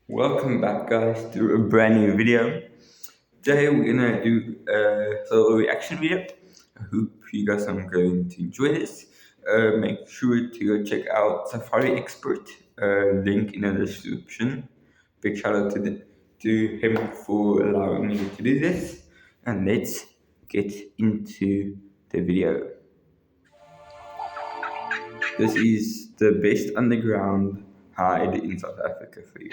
Welcome back, guys, to a brand new video. Today we're gonna do a little reaction video. I hope you guys are going to enjoy this. Make sure to go check out Safari Expert. Link in the description. Big shout out to him for allowing me to do this. And let's get into the video. This is the best underground hide in South Africa for you.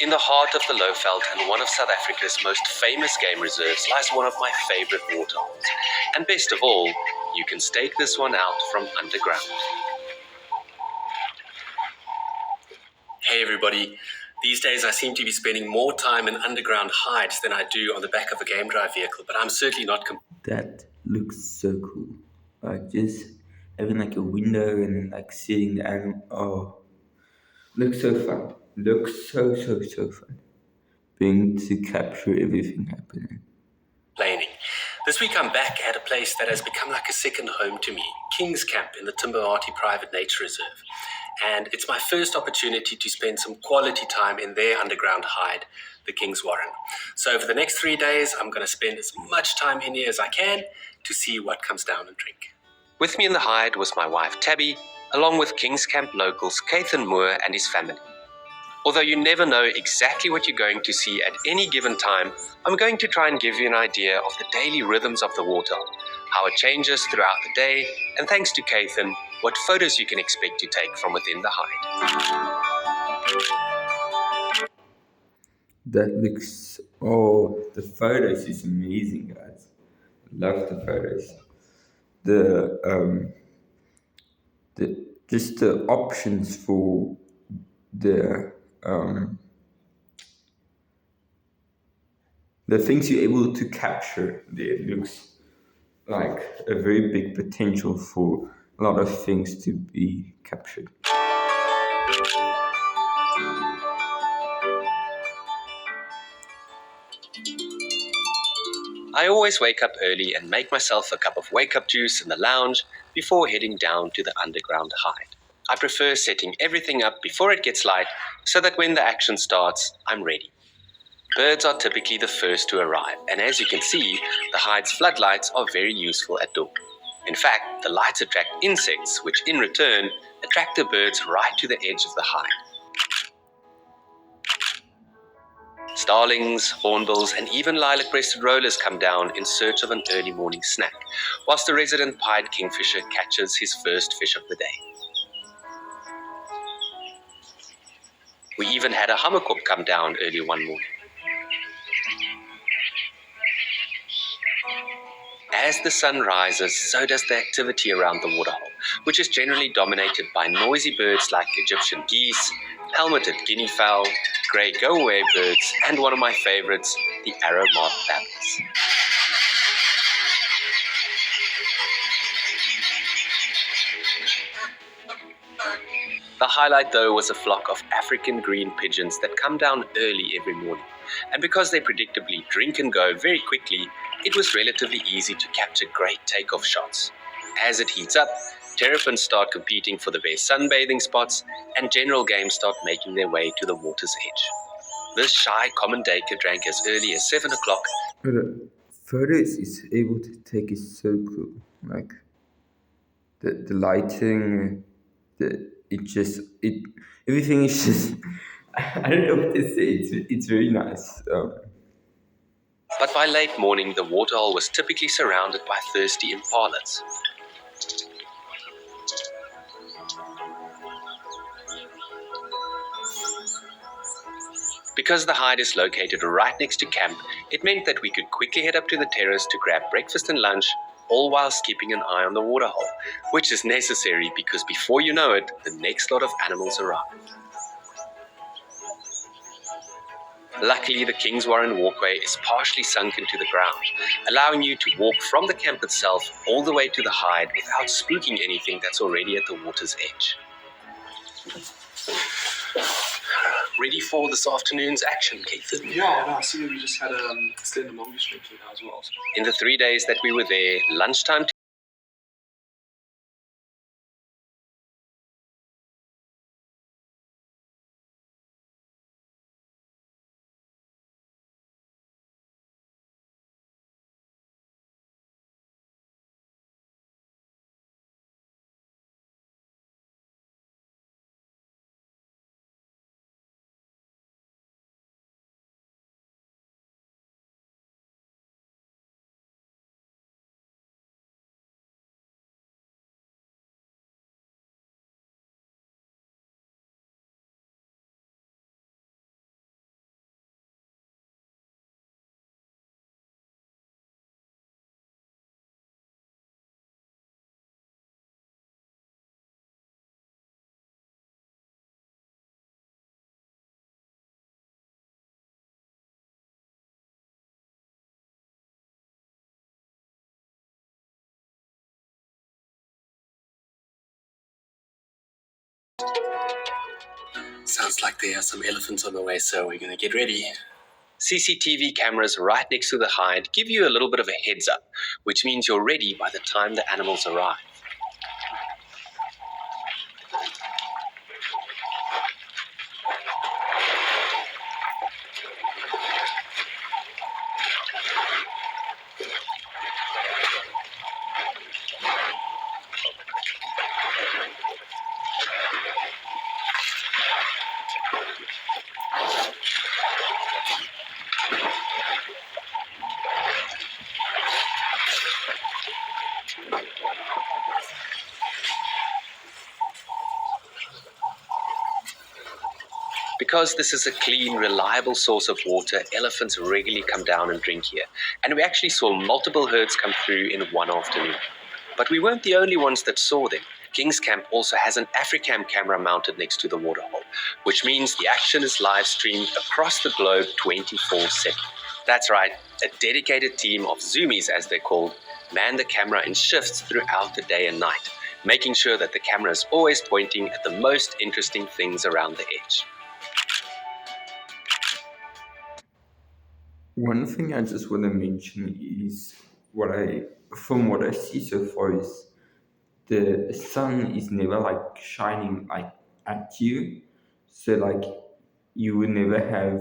In the heart of the Lowveld and one of South Africa's most famous game reserves lies one of my favorite waterholes. And best of all, you can stake this one out from underground. Hey everybody, these days I seem to be spending more time in underground hides than I do on the back of a game drive vehicle, but I'm certainly not That looks so cool. Like just having like a window and then like seeing the animal. Oh, looks so fun. Looks so fun. Being to capture everything happening. complaining. This week I'm back at a place that has become like a second home to me, King's Camp in the Timberwati Private Nature Reserve. And it's my first opportunity to spend some quality time in their underground hide, the King's Warren. So for the next 3 days, I'm going to spend as much time in here as I can to see what comes down and drink. With me in the hide was my wife Tabby, along with King's Camp locals Cathan Moore and his family. Although you never know exactly what you're going to see at any given time, I'm going to try and give you an idea of the daily rhythms of the waterhole, how it changes throughout the day, and thanks to Cathan, what photos you can expect to take from within the hide. That looks. Oh, the photos is amazing, guys. Love the photos. The the just the options for the the things you're able to capture there looks like a very big potential for a lot of things to be captured. I always wake up early and make myself a cup of wake-up juice in the lounge before heading down to the underground hide. I prefer setting everything up before it gets light so that when the action starts, I'm ready. Birds are typically the first to arrive, and as you can see, the hide's floodlights are very useful at dawn. In fact, the lights attract insects, which in return attract the birds right to the edge of the hide. Starlings, hornbills, and even lilac-breasted rollers come down in search of an early morning snack, whilst the resident pied kingfisher catches his first fish of the day. We even had a hammerkop come down early one morning. As the sun rises, so does the activity around the waterhole, which is generally dominated by noisy birds like Egyptian geese, helmeted guinea fowl, grey go-away birds, and one of my favorites, the arrow-marked babblers. The highlight, though, was a flock of African green pigeons that come down early every morning. And because they predictably drink and go very quickly, it was relatively easy to capture great takeoff shots. As it heats up, terrapins start competing for the best sunbathing spots, and general game start making their way to the water's edge. This shy common duiker drank as early as 7 o'clock. But the photos is able to take is so cool. Like the lighting, it everything is just. I don't know what to say. It's very nice. But by late morning, the waterhole was typically surrounded by thirsty impalas. Because the hide is located right next to camp, it meant that we could quickly head up to the terrace to grab breakfast and lunch, all whilst keeping an eye on the waterhole, which is necessary because before you know it, the next lot of animals arrive. Luckily, the King's Warren walkway is partially sunk into the ground, allowing you to walk from the camp itself all the way to the hide without spooking anything that's already at the water's edge. Ready for this afternoon's action, Cathan? Yeah, no, I see we just had a slender mongoose drinking now as well. In the 3 days that we were there, lunchtime Sounds like there are some elephants on the way, so we're going to get ready. CCTV cameras right next to the hide give you a little bit of a heads up, which means you're ready by the time the animals arrive. Because this is a clean, reliable source of water, elephants regularly come down and drink here. And we actually saw multiple herds come through in one afternoon. But we weren't the only ones that saw them. King's Camp also has an Africam camera mounted next to the waterhole, which means the action is live streamed across the globe 24/7. That's right, a dedicated team of zoomies, as they're called, man the camera in shifts throughout the day and night, making sure that the camera is always pointing at the most interesting things around the edge. One thing I just want to mention is from what I see so far, is the sun is never like shining like at you, so like you will never have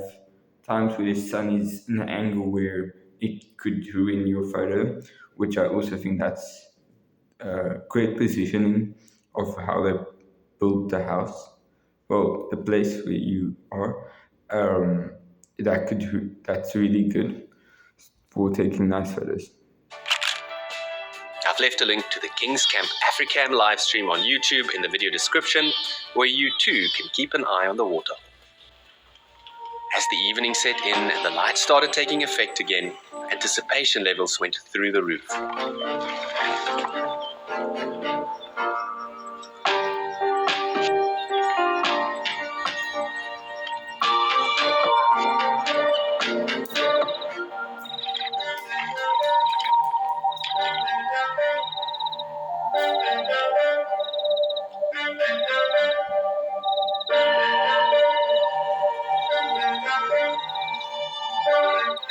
times where the sun is in an angle where it could ruin your photo, which I also think that's great positioning of how they built the house, well, the place where you are. That's really good for taking nice photos. I've left a link to the King's Camp Africam live stream on YouTube in the video description, where you too can keep an eye on the water. As the evening set in and the lights started taking effect again, anticipation levels went through the roof.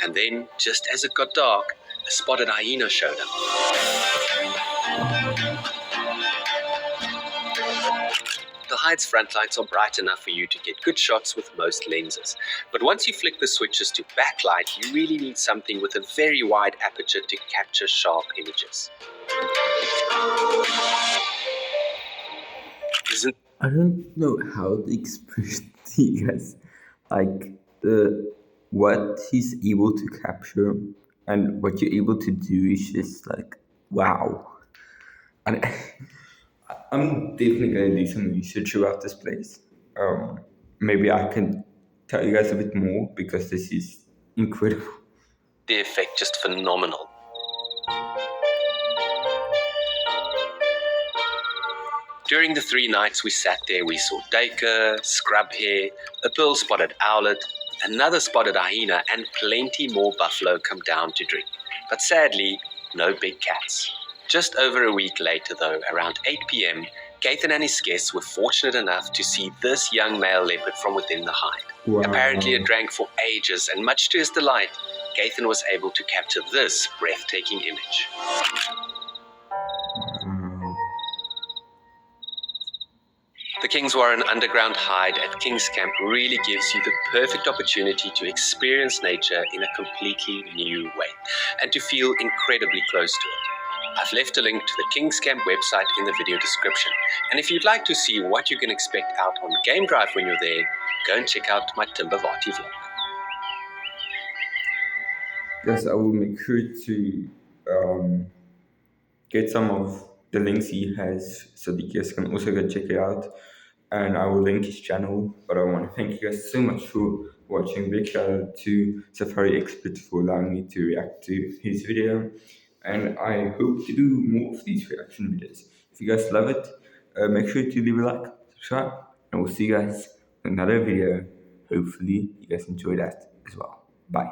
And then, just as it got dark, a spotted hyena showed up. The hide's front lights are bright enough for you to get good shots with most lenses. But once you flick the switches to backlight, you really need something with a very wide aperture to capture sharp images. I don't know how to express to you guys like what he's able to capture and what you're able to do is just like wow. And I'm definitely gonna do some research about this place. Maybe I can tell you guys a bit more because this is incredible. The effect just phenomenal. During the 3 nights we sat there, we saw duiker, scrubhare, a pearl-spotted owlet, another spotted hyena, and plenty more buffalo come down to drink. But sadly, no big cats. Just over a week later though, around 8 p.m, Gathan and his guests were fortunate enough to see this young male leopard from within the hide. Wow. Apparently it drank for ages, and much to his delight, Gathan was able to capture this breathtaking image. The King's Warren underground hide at King's Camp really gives you the perfect opportunity to experience nature in a completely new way and to feel incredibly close to it. I've left a link to the King's Camp website in the video description, and if you'd like to see what you can expect out on Game Drive when you're there, go and check out my Timbavati vlog. Yes, I will make sure to get some of the links he has so that you guys can also go check it out. And I will link his channel. But I want to thank you guys so much for watching. Big shout out to Safari Expert for allowing me to react to his video. And I hope to do more of these reaction videos. If you guys love it, make sure to leave a like, subscribe, and we'll see you guys in another video. Hopefully you guys enjoy that as well. Bye.